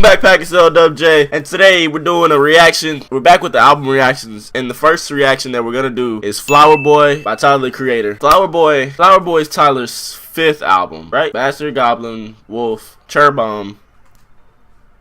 back, Packers LWJ, and today we're doing a reaction. We're back with the album reactions, and the first reaction that we're gonna do is Flower Boy by Tyler the Creator. Flower Boy is Tyler's 5th album, right? Bastard, Goblin, Wolf, Cherry Bomb,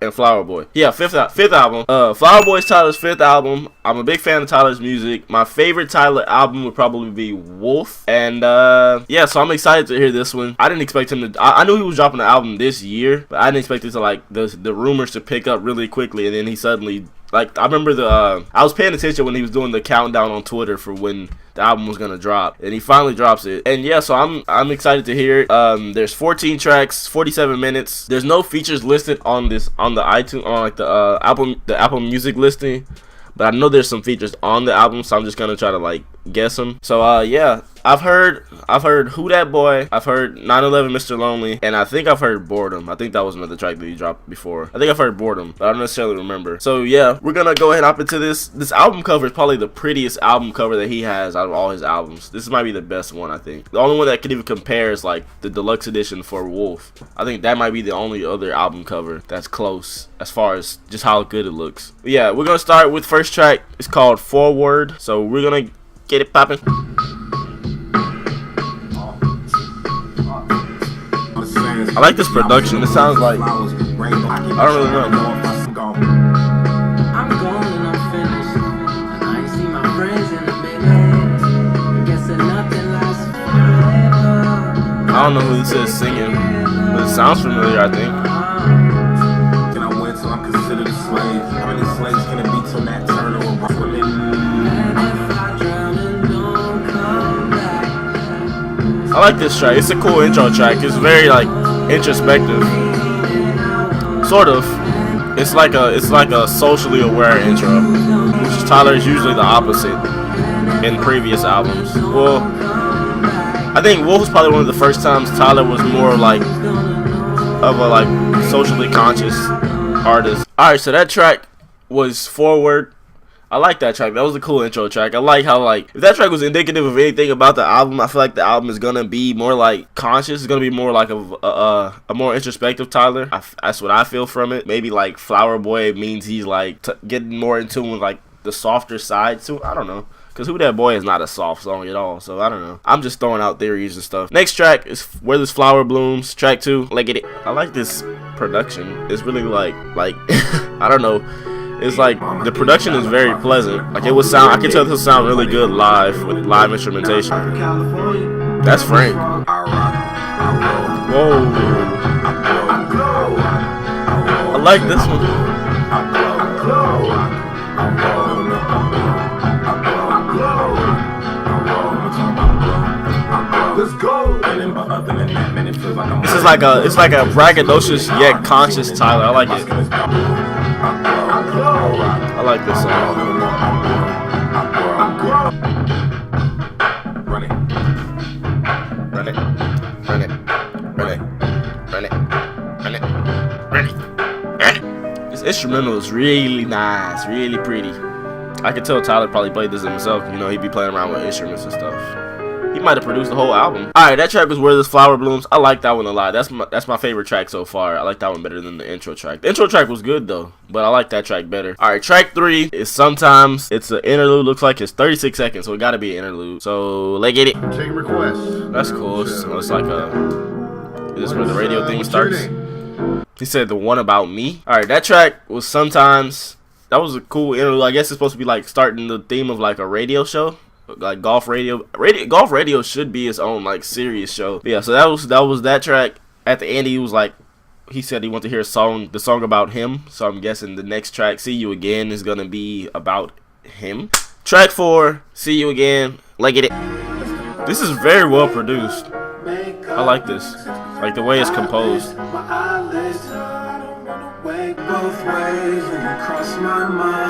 and Flower Boy. Yeah, fifth album. Flower Boy is Tyler's 5th album. I'm a big fan of Tyler's music. My favorite Tyler album would probably be Wolf. And yeah, so I'm excited to hear this one. I didn't expect him to. I knew he was dropping an album this year, but I didn't expect it to like the rumors to pick up really quickly, and then he suddenly. Like, I remember I was paying attention when he was doing the countdown on Twitter for when the album was gonna drop, and he finally drops it. And yeah, so I'm excited to hear it. There's 14 tracks, 47 minutes. There's no features listed on the iTunes, on like the Apple Music listing, but I know there's some features on the album, so I'm just gonna try to like guess them. So yeah, I've heard Who Dat Boy, I've heard 9/11 Mr. Lonely, and I think I've heard Boredom. I think that was another track that he dropped before. I think I've heard Boredom, but I don't necessarily remember. So yeah, we're gonna go ahead and hop into this. This album cover is probably the prettiest album cover that he has out of all his albums. This might be the best one, I think. The only one that could even compare is like the deluxe edition for Wolf. I think that might be the only other album cover that's close as far as just how good it looks. But yeah, we're gonna start with first track. It's called Forward. So we're gonna get it poppin'. I like this production. It sounds like I don't really know. I'm gone and I'm finished, and I ain't see my friends in a minute. Guess that nothing lasts forever. I don't know who this is singing, but it sounds familiar, I think. Can I win till I'm considered a slave? How many slaves can it be till that turn over? I like this track. It's a cool intro track. It's very like introspective, sort of. It's like a socially aware intro, which is Tyler is usually the opposite in previous albums. Well, I think Wolf was probably one of the first times Tyler was more like of a like socially conscious artist. All right, so that track was Forward. I like that track. That was a cool intro track. I like how, like, if that track was indicative of anything about the album, I feel like the album is gonna be more like conscious. It's gonna be more like a more introspective Tyler. That's what I feel from it. Maybe like Flower Boy means he's like getting more in tune with like the softer side too. I don't know, cause Who Dat Boy is not a soft song at all. So I don't know. I'm just throwing out theories and stuff. Next track is Where This Flower Blooms. Track 2. Like it. I like this production. It's really like I don't know. It's like the production is very pleasant. Like it would sound, I can tell this would sound really good live with live instrumentation. That's Frank. Whoa. I like this one. This is like it's like a braggadocious yet conscious Tyler. I like it. I like this song. Run it. Run it. Run it. Run it. Run it. Run it. Run it. This instrumental is really nice, really pretty. I could tell Tyler probably played this himself. You know, he'd be playing around with instruments and stuff. He might have produced the whole album. Alright, that track was Where This Flower Blooms. I like that one a lot. That's my favorite track so far. I like that one better than the intro track. The intro track was good though, but I like that track better. Alright, track 3 is Sometimes. It's an interlude. Looks like it's 36 seconds, so it gotta be an interlude. So let's get it. Taking requests. That's cool. So it's like is this where the radio thing starts? He said the one about me. Alright, that track was Sometimes. That was a cool interlude. I guess it's supposed to be like starting the theme of like a radio show. Like golf radio should be its own like serious show. But yeah, so that was that track. At the end, he said he wanted to hear the song about him. So I'm guessing the next track, See You Again, is gonna be about him. Track 4, See You Again. Like it. This is very well produced. I like this. Like the way it's composed.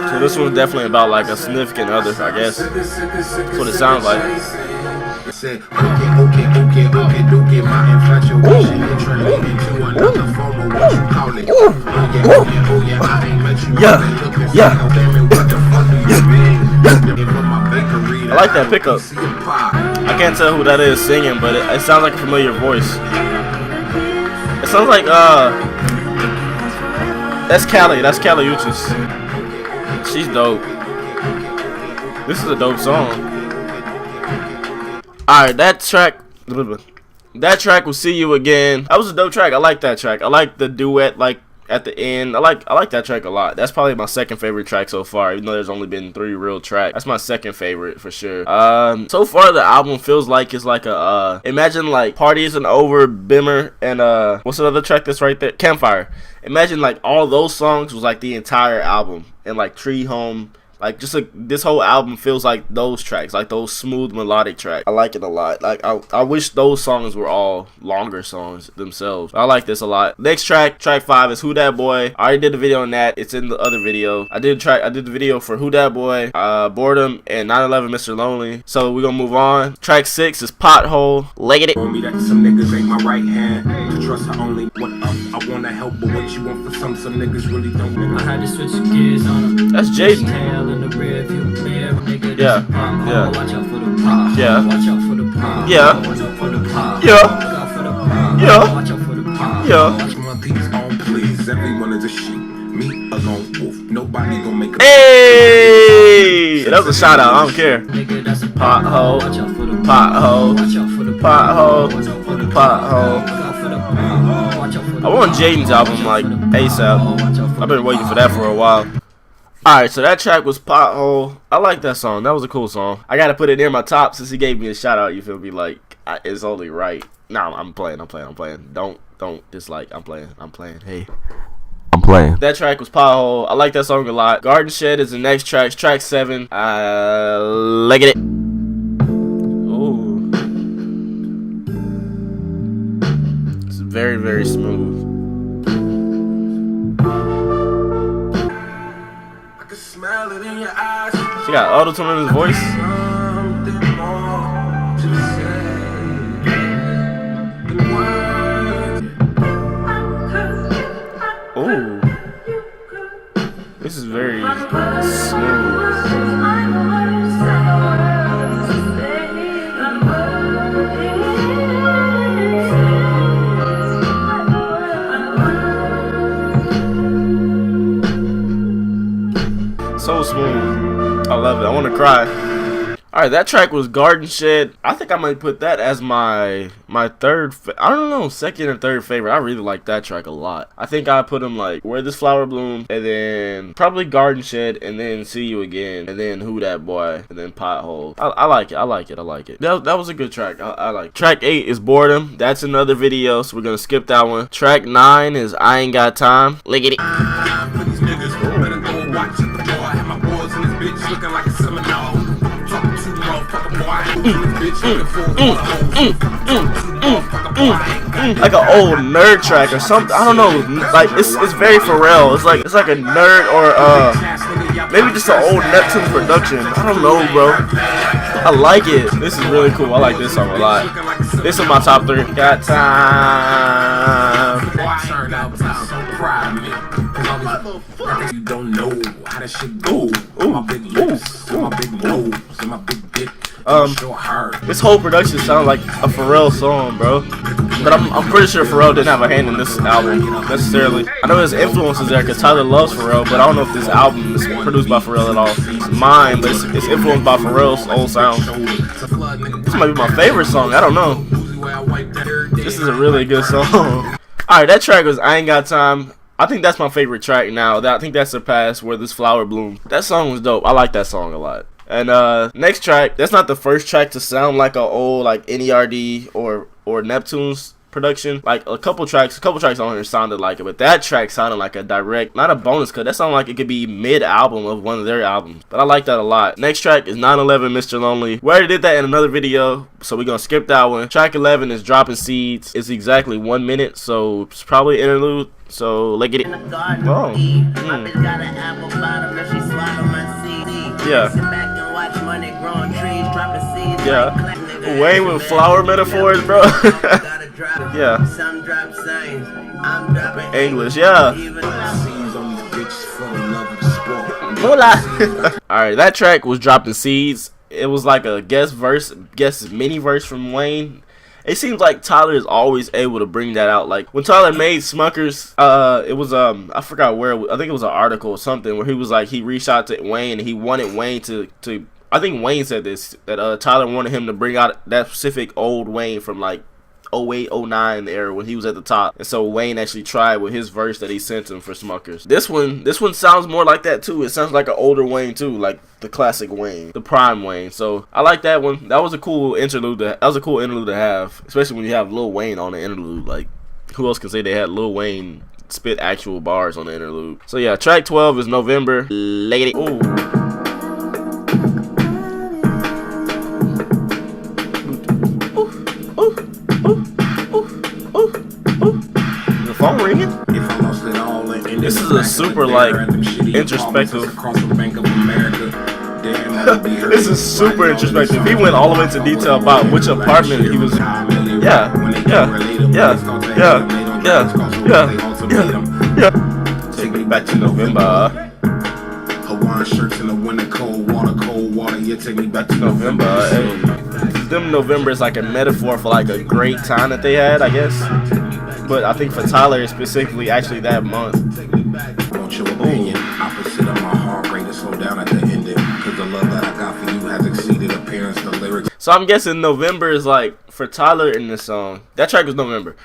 So this one's definitely about like a significant other, I guess. That's what it sounds like. Yeah. I like that pickup. I can't tell who that is singing, but it sounds like a familiar voice. It sounds like That's Cali. That's Cali Uchis. She's dope. This is a dope song. Alright, that track was See You Again. That was a dope track. I like that track. I like the duet like at the end. I like that track a lot. That's probably my second favorite track so far, even though there's only been 3 real tracks. That's my second favorite for sure. So far the album feels like it's like a imagine like Party Isn't Over, Bimmer, and what's the other track that's right there? Campfire. Imagine like all those songs was like the entire album, and like Tree Home. Like, just like this whole album feels like those tracks, like those smooth melodic tracks. I like it a lot. Like, I wish those songs were all longer songs themselves. I like this a lot. Next track, track 5 is Who Dat Boy. I already did the video on that. It's in the other video. I did the video for Who Dat Boy, Boredom, and 9/11 Mr. Lonely. So we're gonna move on. Track 6 is Pothole. Leg it. Told me that some niggas ain't my right hand. To trust her only what up. I wanna help, but what you want for some niggas really don't. I had to switch gears on them. That's Jaden. In the rear view mirror, nigga, Yeah, yeah. Watch out for the pop. Yeah. Watch out for the pop. Yeah. Watch out for the pop. Yeah. Watch out for the pop. Yeah. Watch out for the pop. Yeah. Watch my piece on, please. Everyone is a sheep. Me alone wolf. Nobody gon' make a. Hey! That was a shout out. I don't care. Nigga, that's a Pothole. Watch out for the Pothole. Watch out for the Pothole. Watch out for the Pothole. Watch out for the Watch out for the I want Jaden's album like ASAP. I've been waiting for that for a while. Alright, so that track was Pothole. I like that song. That was a cool song. I gotta put it near my top since he gave me a shout out. You feel me? Like, it's only right. Nah, I'm playing. Don't dislike. I'm playing. Hey. I'm playing. That track was Pothole. I like that song a lot. Garden Shed is the next track. Track 7. Leg it. Ooh. It's very, very smooth. Smell it in your eyes. She got auto-tune in his voice. Something more to say than words. Ooh. This is very smooth. So smooth. I love it. I want to cry. Alright, that track was Garden Shed. I think I might put that as my third, I don't know, second or third favorite. I really like that track a lot. I think I put them like Where This Flower Bloom, and then probably Garden Shed, and then See You Again, and then Who Dat Boy, and then Pothole. I like it. That was a good track. I like it. Track 8 is Boredom. That's another video, so we're going to skip that one. Track 9 is I Ain't Got Time. Lickety. Looking like a Seminole. Talking to the motherfucker boy. Like an old nerd track or something. I don't know. Like it's very Pharrell. It's like a nerd or maybe just an old Neptune production. I don't know, bro. I like it. This is really cool. I like this song a lot. This is my top 3. Got time. You don't know how that shit go. My big lips, my big nose, and my big dick. This whole production sounds like a Pharrell song, bro. But I'm pretty sure Pharrell didn't have a hand in this album necessarily. I know his influences there because Tyler loves Pharrell, but I don't know if this album is produced by Pharrell at all. It's mine, but it's influenced by Pharrell's old sound. This might be my favorite song. I don't know. This is a really good song. Alright, that track was I Ain't Got Time. I think that's my favorite track now. I think that surpassed Where This Flower Bloom. That song was dope. I like that song a lot. And next track, that's not the first track to sound like an old like NERD or Neptune's production. Like a couple tracks on here sounded like it, but that track sounded like a direct, not a bonus cut. That sounded like it could be mid-album of one of their albums. But I like that a lot. Next track is 9/11 Mr. Lonely. We already did that in another video, so we're gonna skip that one. Track 11 is Dropping Seeds. It's exactly 1 minute, so it's probably interlude. So let's get it. Oh. Yeah. Yeah. Wayne with flower metaphors, bro. Yeah. English, yeah. Alright, that track was Dropping Seeds. It was like a guest mini verse from Wayne. it seems like Tyler is always able to bring that out. Like when Tyler made Smuckers, it was I forgot where, I think it was an article or something where he was like, he reached out to Wayne and he wanted Wayne to I think Wayne said this, that Tyler wanted him to bring out that specific old Wayne from like 08, 09 era when he was at the top. And so Wayne actually tried with his verse that he sent him for Smuckers. This one sounds more like that too. It sounds like an older Wayne too, like the classic Wayne, the prime Wayne. So I like that one. That was a cool interlude. That was a cool interlude to have, especially when you have Lil Wayne on the interlude. Like, who else can say they had Lil Wayne spit actual bars on the interlude? So yeah, track 12 is November. Lady. Ooh. Phone ringing? This is a super like introspective. This is super introspective. He went all the way into detail about which apartment he was. Yeah. Take me back to November. Hawaiian shirts in the winter, cold water. Yeah, take me back to November. Them November is like a metaphor for like a great time that they had, I guess. But I think for Tyler, it's specifically actually that month. Want your opinion? Opposite of my heart rate to slow down at the ending. Cause the love that I got for you has exceeded appearance. The lyrics. So I'm guessing November is like, for Tyler in this song, that track was November.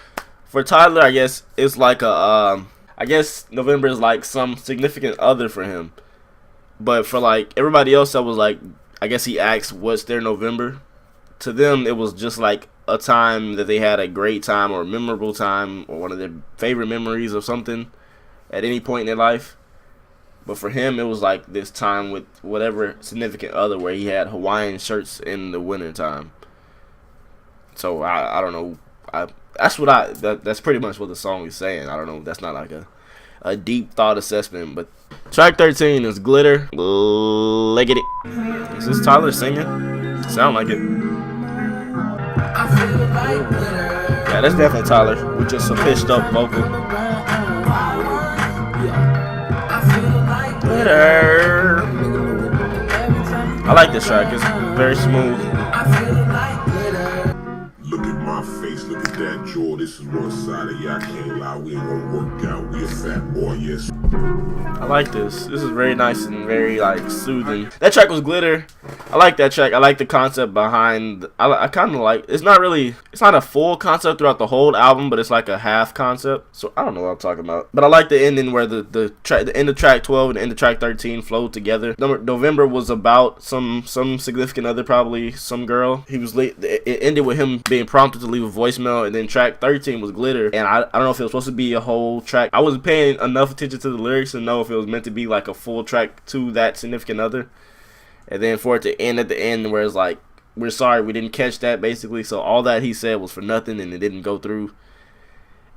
For Tyler, I guess it's like a, I guess November is like some significant other for him. But for like everybody else that was like, I guess he asked what's their November. To them, it was just like a time that they had a great time or a memorable time or one of their favorite memories of something at any point in their life. But for him, it was like this time with whatever significant other where he had Hawaiian shirts in the winter time. So I don't know. That's pretty much what the song is saying. I don't know. That's not like a deep thought assessment. But track 13 is Glitter. Leggedy. Is this Tyler singing? Sound like it. Yeah, that's definitely Tyler with just some pitched up vocal. Glitter. I like this track. It's very smooth. Look at my face, look at that jaw. This is one side of y'all can't lie. We ain't gonna work out. We a fat boy, yes. I like this. This is very nice and very like soothing. That track was Glitter. I like that track. I like the concept behind. I kind of like. It's not a full concept throughout the whole album, but it's like a half concept. So I don't know what I'm talking about. But I like the ending where the end of track 12 and the end of track 13 flowed together. November was about some significant other, probably some girl. He was late. It ended with him being prompted to leave a voicemail, and then track 13 was Glitter. And I don't know if it was supposed to be a whole track. I wasn't paying enough attention to the lyrics to know if it was meant to be like a full track to that significant other. And then for it to end at the end where it's like, we're sorry we didn't catch that, basically. So all that he said was for nothing and it didn't go through.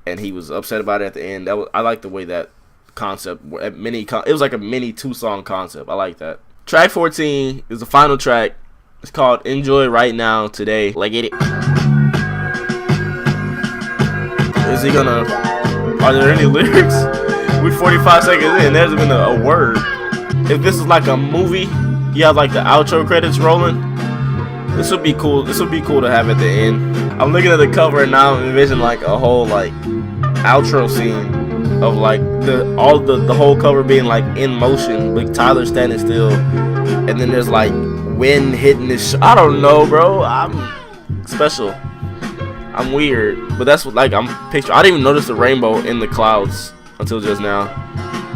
And he was upset about it at the end. I like the way that concept, it was like a mini 2-song concept. I like that. Track 14 is the final track. It's called Enjoy Right Now Today. Like it. Is he gonna, are there any lyrics? We're 45 seconds in, there's been a word. If this is like a movie, you have like the outro credits rolling. This would be cool. This would be cool to have at the end. I'm looking at the cover and now I'm envisioning like a whole like outro scene of like the whole cover being like in motion, like Tyler standing still, and then there's like wind hitting this. I don't know, bro. I'm special. I'm weird, but that's what like I'm picturing. I didn't even notice the rainbow in the clouds until just now.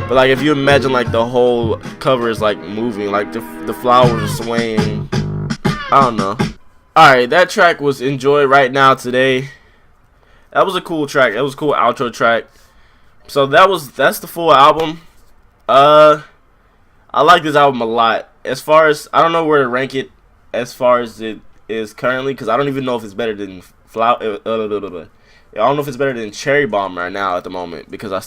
But like if you imagine like the whole cover is like moving, like the flowers are swaying. I don't know. Alright, that track was Enjoy Right Now Today. That was a cool track. That was a cool outro track. So that's the full album. I like this album a lot. As far as, I don't know where to rank it as far as it is currently, because I don't even know if it's better than I don't know if it's better than Cherry Bomb right now at the moment, because I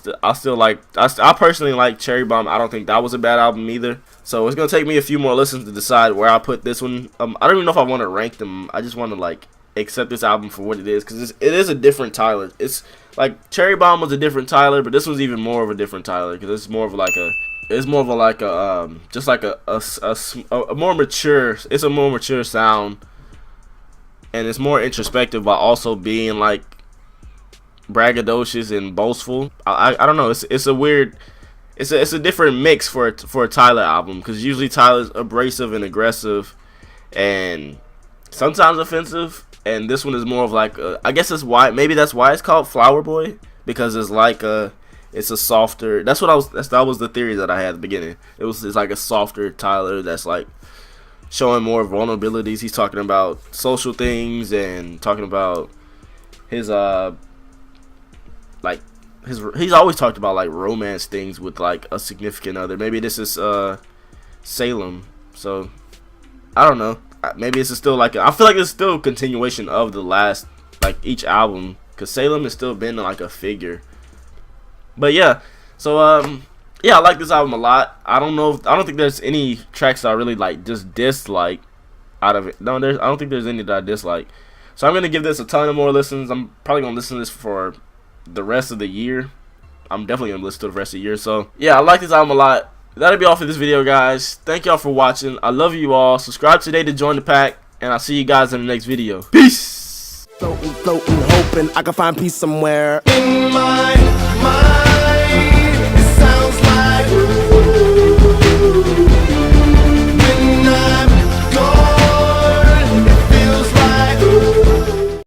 personally like Cherry Bomb. I don't think that was a bad album either. So it's gonna take me a few more listens to decide where I put this one. I don't even know if I want to rank them. I just want to like accept this album for what it is, because it is a different Tyler. It's like Cherry Bomb was a different Tyler, but this one's even more of a different Tyler, because it's more of like a just like a more mature. It's a more mature sound. and it's more introspective while also being like braggadocious and boastful. I don't know. It's a weird. It's a different mix for a Tyler album, because usually Tyler's abrasive and aggressive, and sometimes offensive. And this one is more of like I guess that's why it's called Flower Boy, because it's like it's a softer. That was the theory that I had at the beginning. It's like a softer Tyler that's like showing more vulnerabilities. He's talking about social things and talking about his he's always talked about like romance things with like a significant other. Maybe this is Salem. So I don't know. Maybe it's still like I feel like it's still a continuation of the last, like, each album, because Salem has still been like a figure. But yeah, so yeah, I like this album a lot. I don't think there's any tracks that I really like just dislike out of it. No, I don't think there's any that I dislike. So I'm gonna give this a ton of more listens. I'm probably gonna listen to this for the rest of the year. I'm definitely gonna listen to the rest of the year. So yeah, I like this album a lot. That'll be all for this video, guys. Thank y'all for watching. I love you all. Subscribe today to join the pack, and I'll see you guys in the next video. Peace. Floating, hoping I can find peace somewhere in my mind.